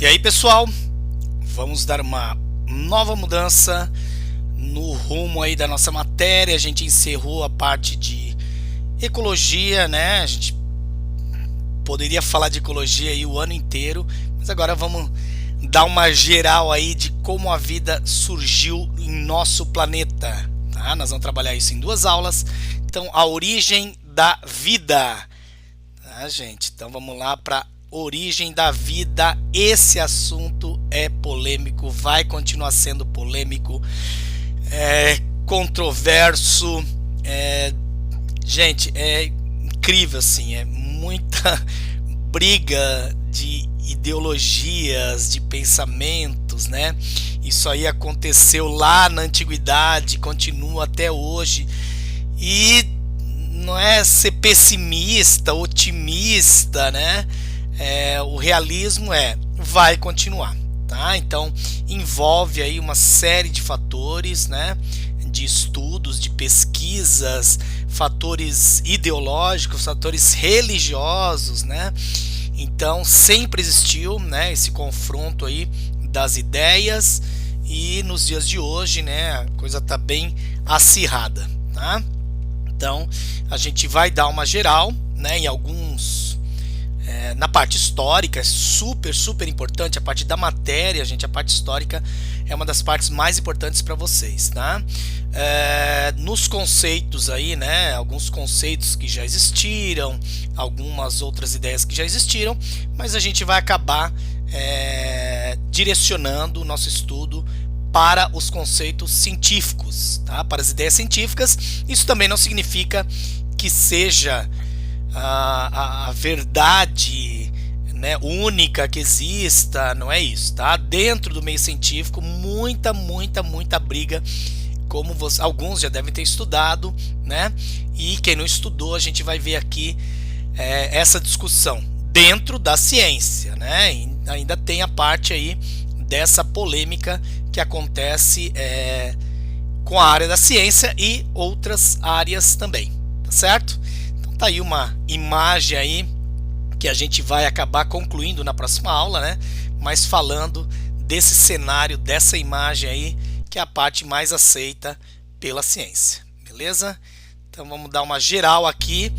E aí, pessoal, vamos dar uma nova mudança no rumo aí da nossa matéria. A gente encerrou a parte de ecologia, né? A gente poderia falar de ecologia aí o ano inteiro, mas agora vamos dar uma geral aí de como a vida surgiu em nosso planeta, tá? Nós vamos trabalhar isso em duas aulas. Então, a origem da vida, tá, gente? Então, vamos lá para origem da vida. Esse assunto é polêmico, vai continuar sendo polêmico, controverso, gente, é incrível assim, é muita briga de ideologias, de pensamentos, né? Isso aí aconteceu lá na antiguidade, continua até hoje, e não é ser pessimista, otimista, né? O realismo vai continuar, tá? Então envolve aí uma série de fatores, né? De estudos, de pesquisas, fatores ideológicos, fatores religiosos, né? Então sempre existiu, né, esse confronto aí das ideias, e nos dias de hoje, né, a coisa está bem acirrada, tá? Então a gente vai dar uma geral, né, em alguns na parte histórica. É super importante a parte da matéria, gente. A parte histórica é uma das partes mais importantes para vocês, tá? Nos conceitos aí, né, alguns conceitos que já existiram, algumas outras ideias que já existiram, mas a gente vai acabar direcionando o nosso estudo para os conceitos científicos, tá? Para as ideias científicas. Isso também não significa que seja a verdade, né, única que exista, não é isso, tá? Dentro do meio científico, muita briga, como alguns já devem ter estudado, né? E quem não estudou, a gente vai ver aqui essa discussão dentro da ciência, né? E ainda tem a parte aí dessa polêmica que acontece com a área da ciência e outras áreas também, tá certo? Então tá aí uma imagem aí que a gente vai acabar concluindo na próxima aula, né? Mas falando desse cenário, dessa imagem aí, que é a parte mais aceita pela ciência, beleza? Então vamos dar uma geral aqui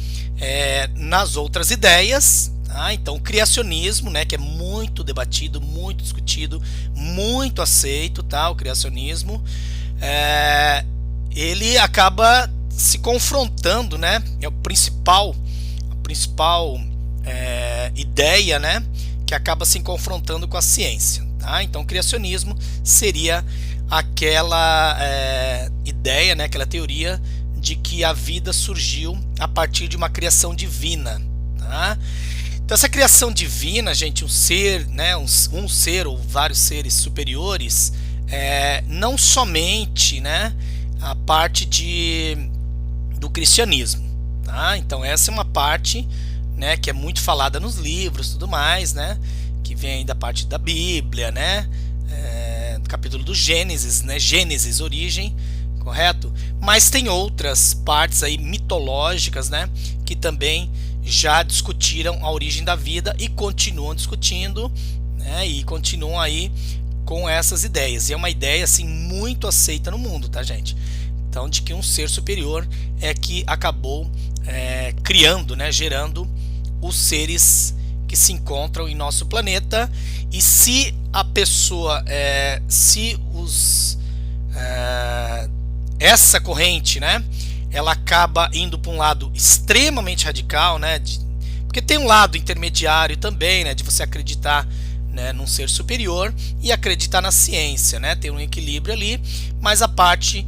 nas outras ideias, tá? Então o criacionismo, né, que é muito debatido, muito discutido, muito aceito, tá? O criacionismo, ele acaba se confrontando, né? É a principal ideia, né, que acaba se confrontando com a ciência, tá? Então o criacionismo seria aquela ideia, né, aquela teoria de que a vida surgiu a partir de uma criação divina, tá? Então essa criação divina, gente, um ser, né, um ser ou vários seres superiores, não somente, né, a parte do cristianismo, tá? Então essa é uma parte, né, que é muito falada nos livros, tudo mais, né, que vem aí da parte da Bíblia, né, no capítulo do Gênesis, né, Gênesis, origem, correto? Mas tem outras partes aí mitológicas, né, que também já discutiram a origem da vida e continuam discutindo, né, e continuam aí com essas ideias. E é uma ideia assim muito aceita no mundo, tá, gente? Então, de que um ser superior é que acabou criando, né, gerando os seres que se encontram em nosso planeta. E se a pessoa, essa corrente, né, ela acaba indo para um lado extremamente radical, né, porque tem um lado intermediário também, né, de você acreditar, né, num ser superior e acreditar na ciência, né, tem um equilíbrio ali, mas a parte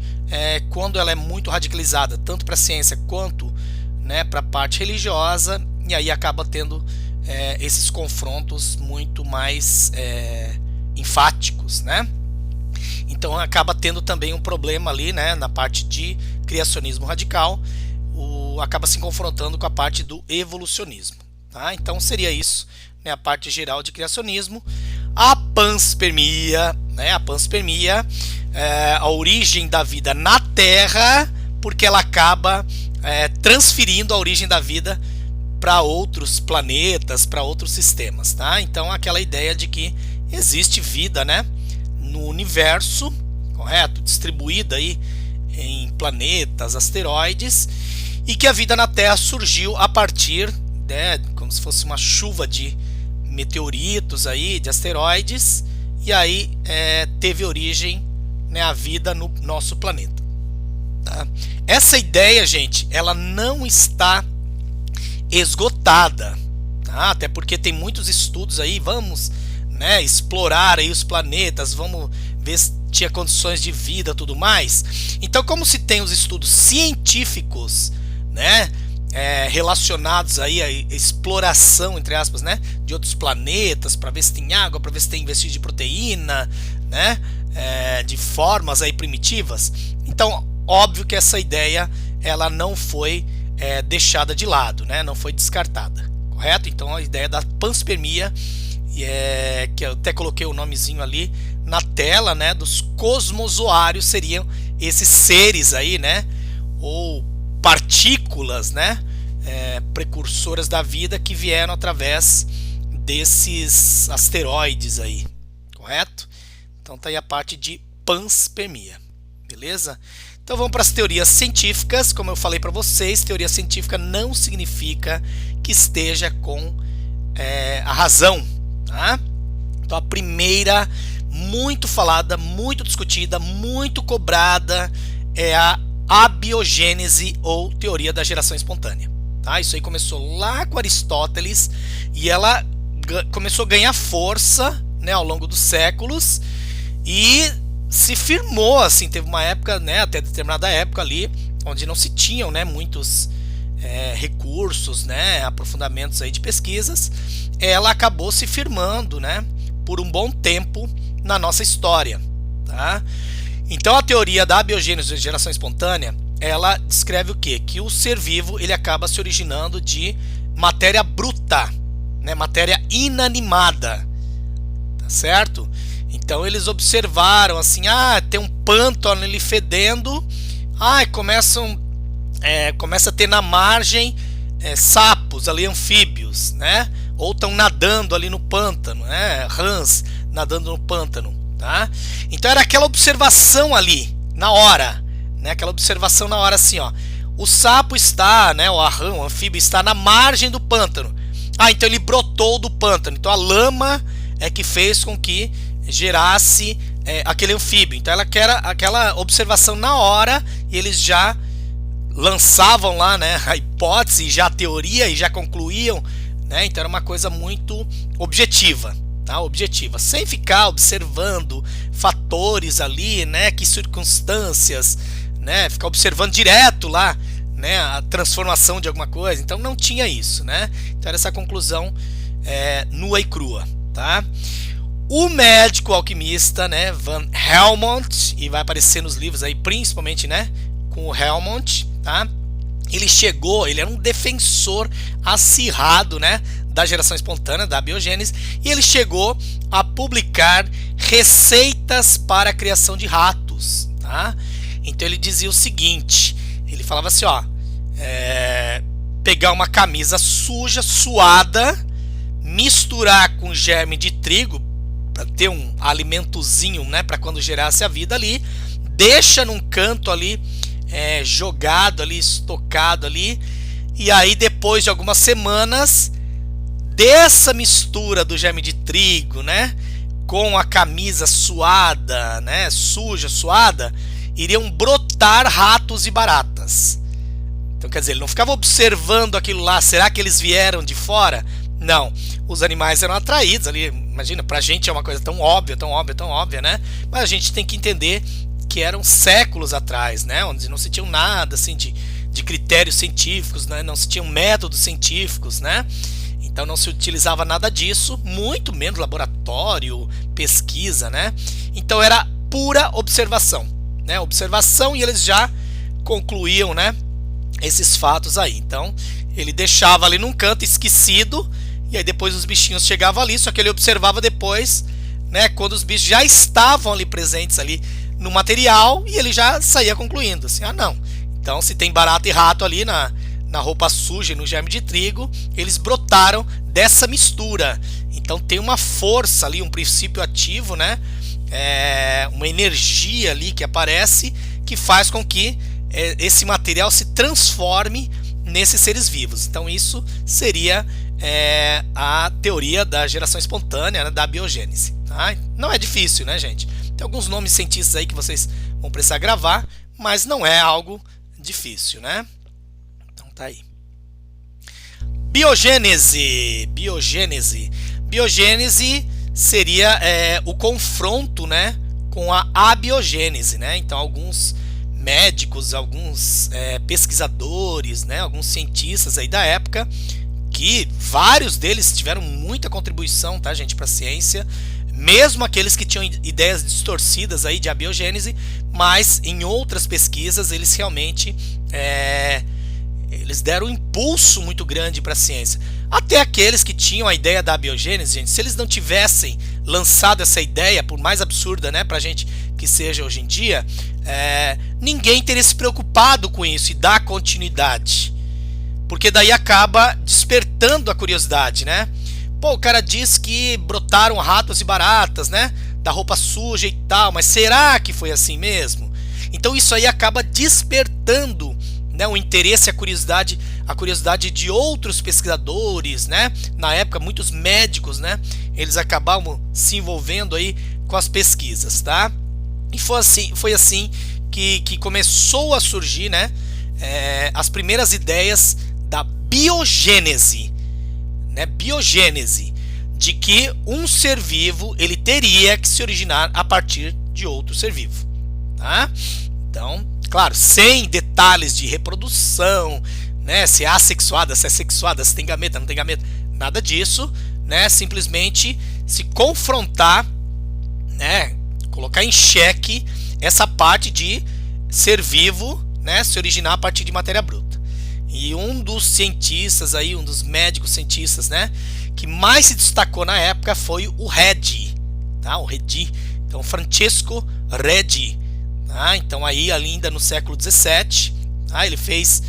quando ela é muito radicalizada, tanto para a ciência quanto, né, para a parte religiosa, e aí acaba tendo esses confrontos muito mais enfáticos, né? Então acaba tendo também um problema ali, né, na parte de criacionismo radical, acaba se confrontando com a parte do evolucionismo, tá? Então seria isso, né, a parte geral de criacionismo. A panspermia, né, a origem da vida na Terra, porque ela acaba transferindo a origem da vida para outros planetas, para outros sistemas, tá? Então aquela ideia de que existe vida, né, no universo, correto? Distribuída aí em planetas, asteroides, e que a vida na Terra surgiu a partir, né, como se fosse uma chuva de meteoritos aí, de asteroides, e aí teve origem, né, a vida no nosso planeta. Tá? Essa ideia, gente, ela não está esgotada, tá? Até porque tem muitos estudos aí, vamos, né, explorar aí os planetas, vamos ver se tinha condições de vida e tudo mais. Então, como se tem os estudos científicos, né, relacionados aí à exploração, entre aspas, né, de outros planetas, para ver se tem água, para ver se tem vestígio de proteína, né, de formas aí primitivas. Então, óbvio que essa ideia ela não foi deixada de lado, né, não foi descartada, correto? Então, a ideia da panspermia, que eu até coloquei o nomezinho ali na tela, né, dos cosmozoários, seriam esses seres aí, né, ou partículas, né, precursoras da vida que vieram através desses asteroides aí, correto? Então tá aí a parte de panspermia, beleza? Então vamos para as teorias científicas. Como eu falei para vocês, teoria científica não significa que esteja com a razão, tá? Então a primeira, muito falada, muito discutida, muito cobrada, é a abiogênese ou teoria da geração espontânea. Tá? Isso aí começou lá com Aristóteles e ela começou a ganhar força, né, ao longo dos séculos e se firmou, assim, teve uma época, né, até determinada época ali, onde não se tinham, né, muitos recursos, né, aprofundamentos aí de pesquisas, ela acabou se firmando, né, por um bom tempo na nossa história, tá? Então a teoria da abiogênese de geração espontânea, ela descreve o quê? Que o ser vivo ele acaba se originando de matéria bruta, né, matéria inanimada, tá certo? Então eles observaram assim, tem um pântano ali fedendo, começa a ter na margem sapos ali, anfíbios, né? Ou estão nadando ali no pântano, né? Rãs nadando no pântano, tá? Então era aquela observação ali, na hora, né? Aquela observação na hora assim, ó. O sapo está, né? O rã, o anfíbio está na margem do pântano. Então ele brotou do pântano. Então a lama é que fez com que gerasse aquele anfíbio. Então ela quer aquela observação na hora e eles já lançavam lá, né, a hipótese, já a teoria e já concluíam, né? Então era uma coisa muito objetiva, tá? Objetiva, sem ficar observando fatores ali, né, que circunstâncias, né, ficar observando direto lá, né, a transformação de alguma coisa. Então não tinha isso, né? Então era essa conclusão nua e crua, tá? O médico alquimista, né, Van Helmont, e vai aparecer nos livros aí, principalmente, né, com o Helmont, tá? Ele era um defensor acirrado, né, da geração espontânea, da biogênese, e ele chegou a publicar receitas para a criação de ratos, tá? Então ele dizia o seguinte, ele falava assim, ó, pegar uma camisa suja, suada, misturar com germe de trigo, para ter um alimentozinho, né, para quando gerasse a vida ali, deixa num canto ali, jogado ali, estocado ali, e aí depois de algumas semanas dessa mistura do germe de trigo, né, com a camisa suada, né, suja, suada, iriam brotar ratos e baratas. Então quer dizer, ele não ficava observando aquilo lá, será que eles vieram de fora? Não, os animais eram atraídos ali, imagina, pra gente é uma coisa tão óbvia, tão óbvia, tão óbvia, né? Mas a gente tem que entender que eram séculos atrás, né? Onde não se tinha nada assim de critérios científicos, né? Não se tinham métodos científicos, né? Então não se utilizava nada disso, muito menos laboratório, pesquisa, né? Então era pura observação, né? Observação, e eles já concluíam, né, esses fatos aí. Então ele deixava ali num canto esquecido, e aí depois os bichinhos chegavam ali, só que ele observava depois, né, quando os bichos já estavam ali presentes ali no material, e ele já saía concluindo assim, não, então se tem barata e rato ali na roupa suja e no germe de trigo, eles brotaram dessa mistura. Então tem uma força ali, um princípio ativo, né? Uma energia ali que aparece que faz com que esse material se transforme nesses seres vivos. Então isso seria a teoria da geração espontânea, né, da biogênese. Tá? Não é difícil, né, gente? Tem alguns nomes cientistas aí que vocês vão precisar gravar, mas não é algo difícil, né? Então tá aí. Biogênese. Biogênese seria o confronto, né, com a abiogênese, né? Então alguns médicos, alguns pesquisadores, né, alguns cientistas aí da época, que vários deles tiveram muita contribuição, tá, gente, para a ciência, mesmo aqueles que tinham ideias distorcidas aí de abiogênese, mas em outras pesquisas eles realmente eles deram um impulso muito grande para a ciência. Até aqueles que tinham a ideia da abiogênese, gente, se eles não tivessem lançado essa ideia, por mais absurda, né, pra gente que seja hoje em dia, ninguém teria se preocupado com isso e dar continuidade. Porque daí acaba despertando a curiosidade, né? Pô, o cara diz que brotaram ratos e baratas, né, da roupa suja e tal, mas será que foi assim mesmo? Então isso aí acaba despertando, né, o interesse, a curiosidade de outros pesquisadores, né? Na época, muitos médicos, né? Eles acabavam se envolvendo aí com as pesquisas, tá? E foi assim que começou a surgir, né? As primeiras ideias da biogênese, né? Biogênese, de que um ser vivo ele teria que se originar a partir de outro ser vivo, tá? Então, claro, sem detalhes de reprodução, né, se é assexuada, se é sexuada, se tem gameta, não tem gameta, nada disso, né, simplesmente se confrontar, né, colocar em xeque essa parte de ser vivo, né, se originar a partir de matéria bruta. E um dos cientistas aí, um dos médicos cientistas, né, que mais se destacou na época foi o Redi, tá, o Redi, então Francesco Redi. Então aí ainda no século 17, ele fez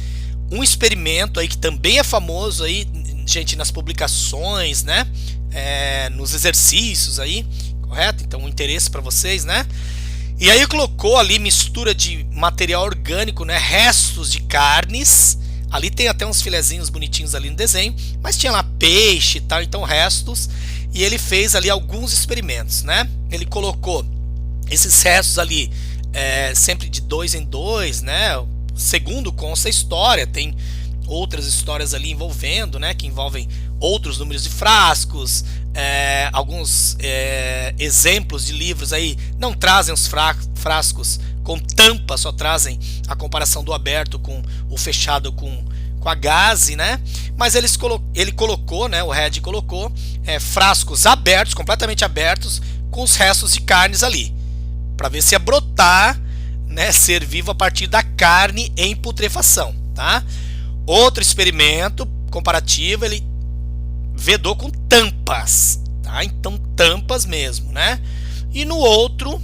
um experimento aí que também é famoso aí, gente, nas publicações, né, nos exercícios aí, correto? Então um interesse para vocês, né? E aí colocou ali mistura de material orgânico, né, restos de carnes, ali tem até uns filezinhos bonitinhos ali no desenho, mas tinha lá peixe e tal, então restos, e ele fez ali alguns experimentos, né? Ele colocou esses restos ali sempre de 2 em 2, né? Segundo consta a história, tem outras histórias ali envolvendo, né? Que envolvem outros números de frascos, alguns exemplos de livros aí não trazem os frascos com tampa, só trazem a comparação do aberto com o fechado com a gaze, né? Mas ele colocou, né? O Red colocou frascos abertos, completamente abertos, com os restos de carnes ali, para ver se ia brotar, né, ser vivo a partir da carne em putrefação, tá? Outro experimento comparativo, ele vedou com tampas, tá? Então tampas mesmo, né? E no outro,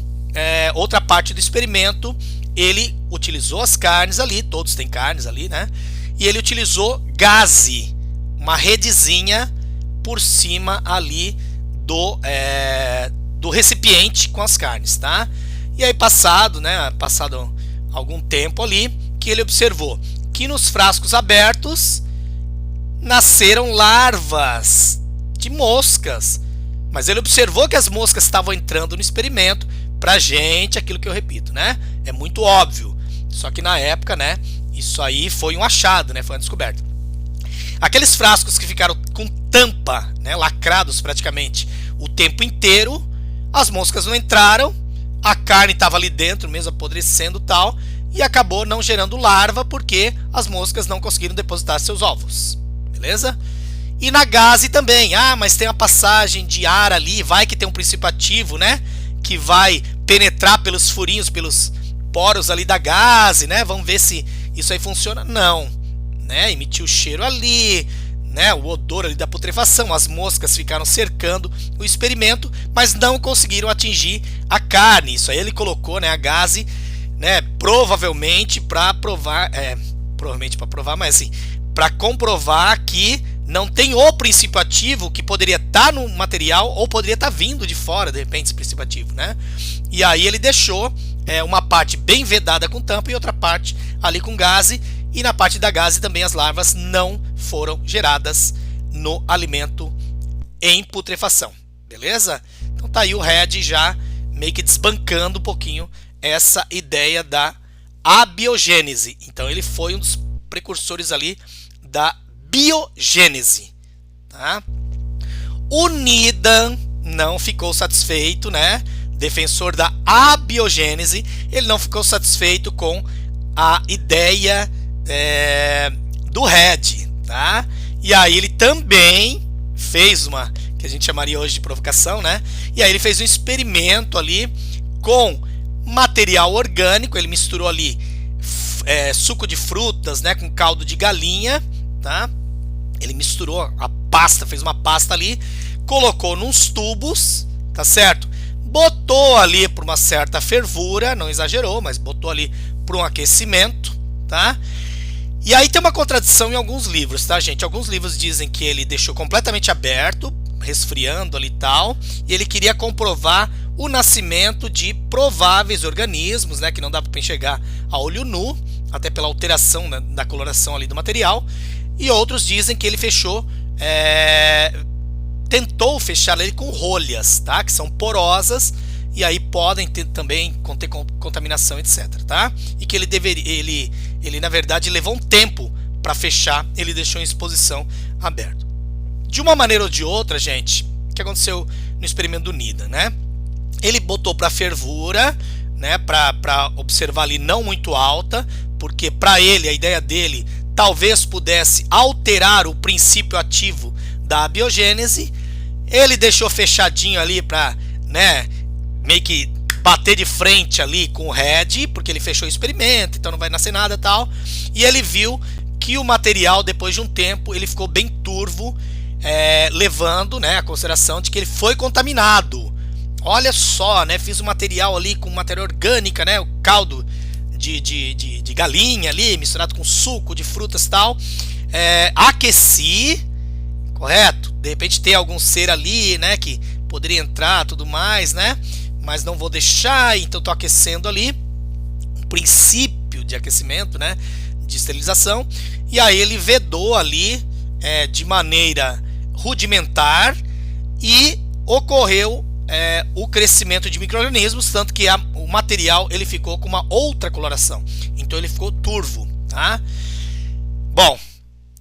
outra parte do experimento, ele utilizou as carnes ali, todos têm carnes ali, né? E ele utilizou gaze, uma redezinha por cima ali do recipiente com as carnes, tá? E aí passado algum tempo ali, que ele observou que nos frascos abertos nasceram larvas de moscas, mas ele observou que as moscas estavam entrando no experimento. Pra gente, aquilo que eu repito, né? É muito óbvio, só que na época, né, isso aí foi um achado, né? Foi uma descoberta. Aqueles frascos que ficaram com tampa, né, lacrados praticamente o tempo inteiro, as moscas não entraram, a carne estava ali dentro mesmo apodrecendo e tal, e acabou não gerando larva porque as moscas não conseguiram depositar seus ovos, beleza? E na gaze também, mas tem uma passagem de ar ali, vai que tem um princípio ativo, né, que vai penetrar pelos furinhos, pelos poros ali da gaze, né? Vamos ver se isso aí funciona. Não, né? Emitiu o cheiro ali, né? O odor ali da putrefação, as moscas ficaram cercando o experimento, mas não conseguiram atingir a carne. Isso aí ele colocou, né, a gaze, né, provavelmente para provar, mas assim, para comprovar que não tem o princípio ativo que poderia estar no material ou poderia estar vindo de fora, de repente, esse princípio ativo, né? E aí ele deixou uma parte bem vedada com tampa e outra parte ali com gaze, e na parte da gaze também as larvas não foram geradas no alimento em putrefação, beleza? Então tá aí o Red já meio que desbancando um pouquinho essa ideia da abiogênese. Então ele foi um dos precursores ali da biogênese, tá? O Needham não ficou satisfeito, né? Defensor da abiogênese, ele não ficou satisfeito com a ideia do Red, tá? E aí ele também fez uma, que a gente chamaria hoje de provocação, né? E aí ele fez um experimento ali com material orgânico, ele misturou ali suco de frutas, né, com caldo de galinha, tá? Ele misturou a pasta, fez uma pasta ali, colocou nos tubos, tá certo? Botou ali por uma certa fervura, não exagerou, mas botou ali por um aquecimento, tá? E aí tem uma contradição em alguns livros, tá, gente? Alguns livros dizem que ele deixou completamente aberto, resfriando ali e tal, e ele queria comprovar o nascimento de prováveis organismos, né, que não dá para enxergar a olho nu, até pela alteração, né, da coloração ali do material. E outros dizem que ele fechou, tentou fechar ele com rolhas, tá? Que são porosas e aí podem também conter contaminação, etc, tá? E que ele na verdade levou um tempo para fechar, ele deixou em exposição aberto. De uma maneira ou de outra, gente, o que aconteceu no experimento do Needham, né? Ele botou para fervura, né, para observar ali não muito alta, porque para ele, a ideia dele, talvez pudesse alterar o princípio ativo da abiogênese. Ele deixou fechadinho ali para, né, meio que bater de frente ali com o Red, porque ele fechou o experimento, então não vai nascer nada e tal. E ele viu que o material, depois de um tempo, ele ficou bem turvo, levando, né, a consideração de que ele foi contaminado. Olha só, né, fiz um material ali com matéria orgânica, né, o caldo de galinha ali, misturado com suco de frutas e tal. Aqueci, correto? De repente tem algum ser ali, né, que poderia entrar, tudo mais, né? Mas não vou deixar, então estou aquecendo ali. Um princípio de aquecimento, né? De esterilização. E aí ele vedou ali de maneira rudimentar e ocorreu o crescimento de micro-organismos, tanto que o material ele ficou com uma outra coloração. Então ele ficou turvo, tá? Bom,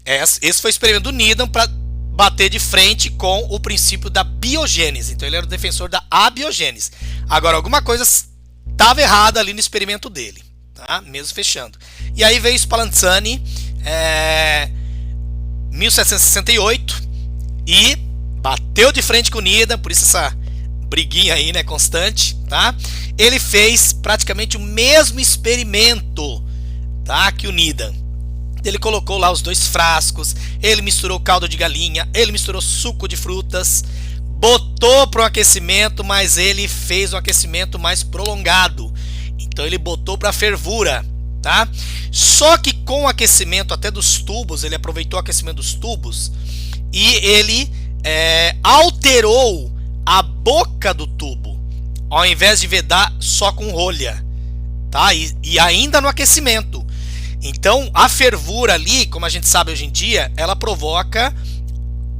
esse foi o experimento do Needham para bater de frente com o princípio da biogênese. Então ele era o defensor da abiogênese. Agora, alguma coisa estava errada ali no experimento dele, tá? Mesmo fechando. E aí veio Spallanzani, 1768, e bateu de frente com o Needham, por isso essa briguinha aí, né, constante, tá? Ele fez praticamente o mesmo experimento, tá, que o Needham. Ele colocou lá os dois frascos, ele misturou caldo de galinha, ele misturou suco de frutas, botou para o aquecimento, mas ele fez um aquecimento mais prolongado. Então ele botou para fervura, tá? Só que com o aquecimento até dos tubos, ele aproveitou o aquecimento dos tubos e ele alterou a boca do tubo, ao invés de vedar só com rolha, tá? E ainda no aquecimento. Então a fervura ali, como a gente sabe hoje em dia, ela provoca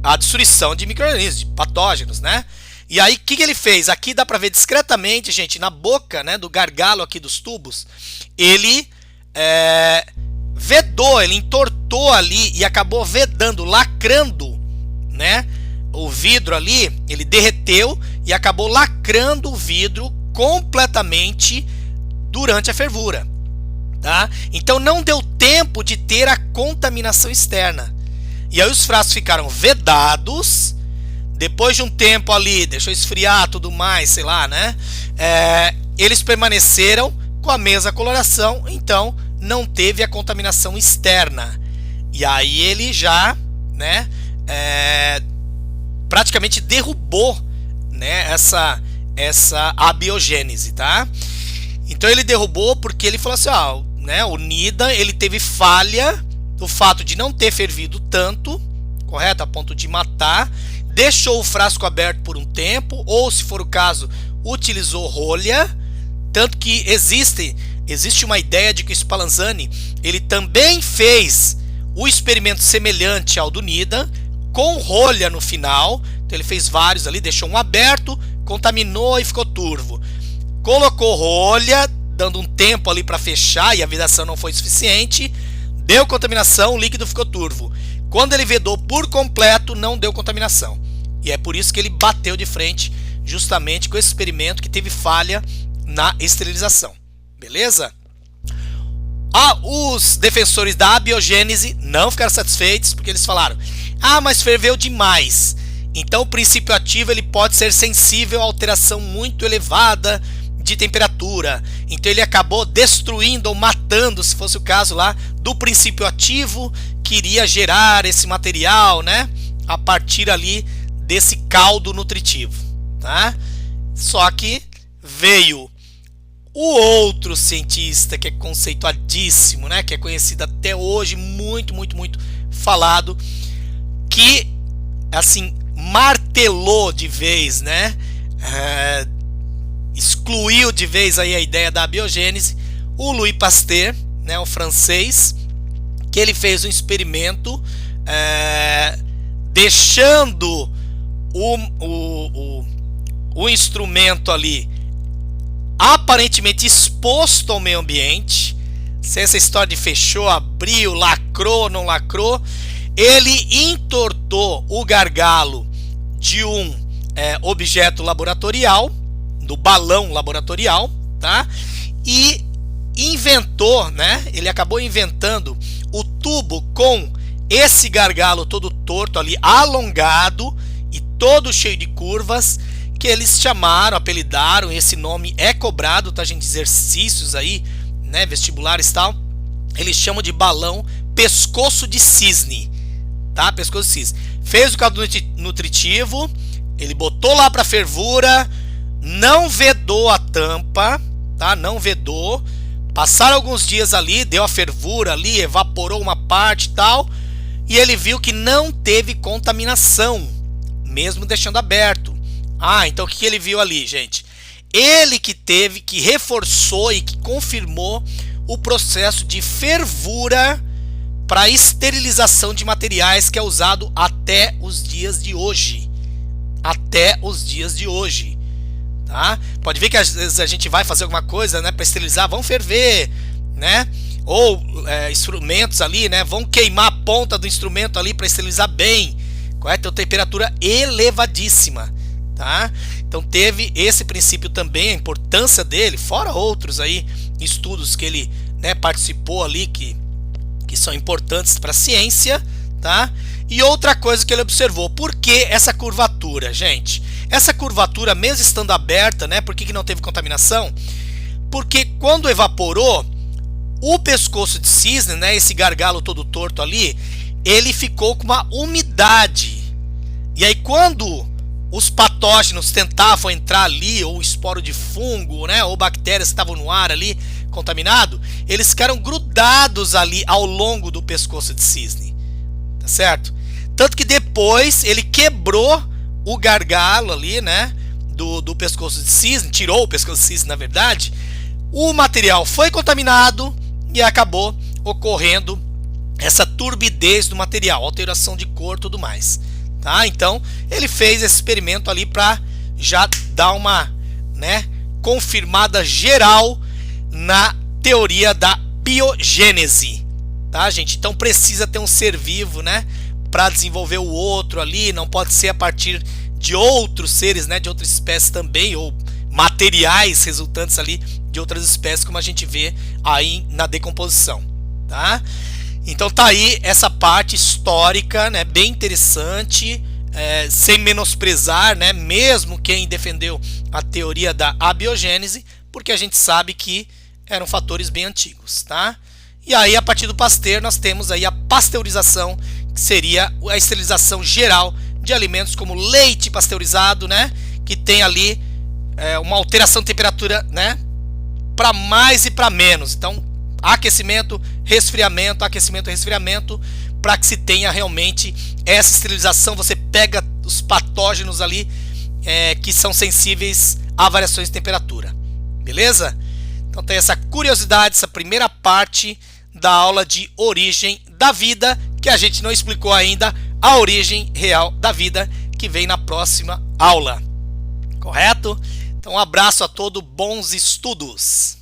a destruição de micro-organismos, de patógenos, né? E aí o que ele fez? Aqui dá para ver discretamente, gente, na boca, né, do gargalo aqui dos tubos, ele vedou, ele entortou ali e acabou vedando, lacrando, né? O vidro ali, ele derreteu e acabou lacrando o vidro completamente durante a fervura, tá? Então não deu tempo de ter a contaminação externa. E aí os frascos ficaram vedados. Depois de um tempo ali, deixou esfriar, tudo mais, sei lá, né? Eles permaneceram com a mesma coloração, então não teve a contaminação externa. E aí ele já, né, praticamente derrubou, né, essa abiogênese, tá? Então ele derrubou porque ele falou assim, né, o Needham, ele teve falha do fato de não ter fervido tanto correto? A ponto de matar, deixou o frasco aberto por um tempo, ou se for o caso, utilizou rolha, tanto que existe uma ideia de que o Spallanzani ele também fez o experimento semelhante ao do Needham, com rolha no final. Então ele fez vários ali, deixou um aberto, contaminou e ficou turvo. Colocou rolha, dando um tempo ali para fechar e a vedação não foi suficiente, deu contaminação, o líquido ficou turvo. Quando ele vedou por completo, não deu contaminação. E é por isso que ele bateu de frente justamente com esse experimento que teve falha na esterilização. Beleza? Os defensores da abiogênese não ficaram satisfeitos, porque eles falaram: ah, mas ferveu demais. Então o princípio ativo ele pode ser sensível a alteração muito elevada de temperatura. Então ele acabou destruindo ou matando, se fosse o caso lá, do princípio ativo que iria gerar esse material, né? A partir ali desse caldo nutritivo, tá? Só que veio o outro cientista que é conceituadíssimo, né? Que é conhecido até hoje, muito falado, que assim martelou de vez, né? Excluiu de vez aí a ideia da biogênese, o Louis Pasteur, né? O francês, que ele fez um experimento deixando o instrumento ali aparentemente exposto ao meio ambiente, sem essa história de fechou, abriu, lacrou, não lacrou. Ele entortou o gargalo de um objeto laboratorial, do balão laboratorial, tá? E inventou, né? Ele acabou inventando o tubo com esse gargalo todo torto ali, alongado e todo cheio de curvas, que eles chamaram, apelidaram, esse nome é cobrado, tá, gente? Exercícios aí, né, vestibulares e tal, eles chamam de balão pescoço de cisne, tá? Pescoço de cisne. Fez o caldo nutritivo, ele botou lá para fervura, não vedou a tampa, tá? Não vedou. Passaram alguns dias ali, deu a fervura ali, evaporou uma parte e tal, e ele viu que não teve contaminação, mesmo deixando aberto. Então o que ele viu ali, gente? Ele que reforçou e que confirmou o processo de fervura para esterilização de materiais, que é usado até os dias de hoje. Até os dias de hoje. Tá? Pode ver que às vezes a gente vai fazer alguma coisa, né, para esterilizar, vão ferver, né? Ou instrumentos ali, né, vão queimar a ponta do instrumento ali para esterilizar bem, correto? Então, temperatura elevadíssima, tá? Então teve esse princípio também, a importância dele, fora outros aí estudos que ele, né, participou ali que são importantes para a ciência, tá? E outra coisa que ele observou, por que essa curvatura, gente? Essa curvatura, mesmo estando aberta, né? Por que não teve contaminação? Porque quando evaporou, o pescoço de cisne, né? Esse gargalo todo torto ali, ele ficou com uma umidade. E aí quando os patógenos tentavam entrar ali, ou esporo de fungo, né? Ou bactérias que estavam no ar ali, contaminado, eles ficaram grudados ali ao longo do pescoço de cisne, tá certo? Tanto que depois ele quebrou o gargalo ali, né, do pescoço de cisne, tirou o pescoço de cisne, na verdade, o material foi contaminado e acabou ocorrendo essa turbidez do material, alteração de cor e tudo mais, tá? Então ele fez esse experimento ali para já dar uma, né, confirmada geral na teoria da biogênese, tá, gente? Então precisa ter um ser vivo, né, para desenvolver o outro ali, não pode ser a partir de outros seres, né, de outras espécies também, ou materiais resultantes ali de outras espécies, como a gente vê aí na decomposição, tá? Então tá aí essa parte histórica, né, bem interessante, sem menosprezar, né, mesmo quem defendeu a teoria da abiogênese, porque a gente sabe que eram fatores bem antigos, tá? E aí, a partir do Pasteur, nós temos aí a pasteurização, que seria a esterilização geral de alimentos como leite pasteurizado, né? Que tem ali uma alteração de temperatura, né? Para mais e para menos. Então, aquecimento, resfriamento, aquecimento, resfriamento, para que se tenha realmente essa esterilização. Você pega os patógenos ali que são sensíveis a variações de temperatura. Beleza? Então tem essa curiosidade, essa primeira parte da aula de origem da vida, que a gente não explicou ainda a origem real da vida, que vem na próxima aula. Correto? Então um abraço a todos, bons estudos!